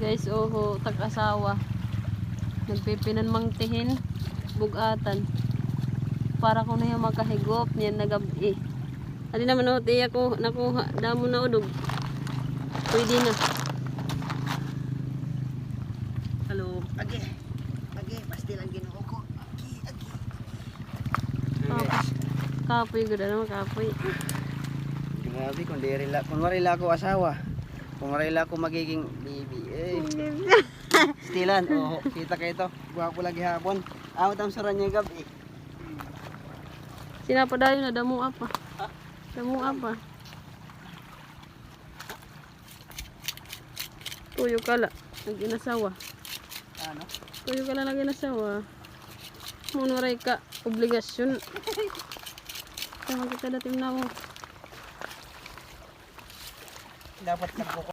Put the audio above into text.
Guys, oho, tag-asawa. Nagpipinan mangtihin, bugatan. Para ko na yung makahigop niyan na gabi. Adi naman o, tiya ko nakuha. Damo na udog. Pwede na. Hello. Agi. Agi, pasti lang ginoo ko. Agi. Kapoy, ganda naman kapoy. Grabe, kung warila ko asawa. Kung warila ko magiging baby. Stilan, oh, kita kayo ito. Gwapo lagi hapon. Awat ang suran niya gabi. Sinapadayo na, damo apa. Damo apa. Tuyo kala, nag-inasawa. Ano? Tuyo kala nag-inasawa. Munuray ka, obligasyon. Kaya kita datim na mo. Dapat nagbuko.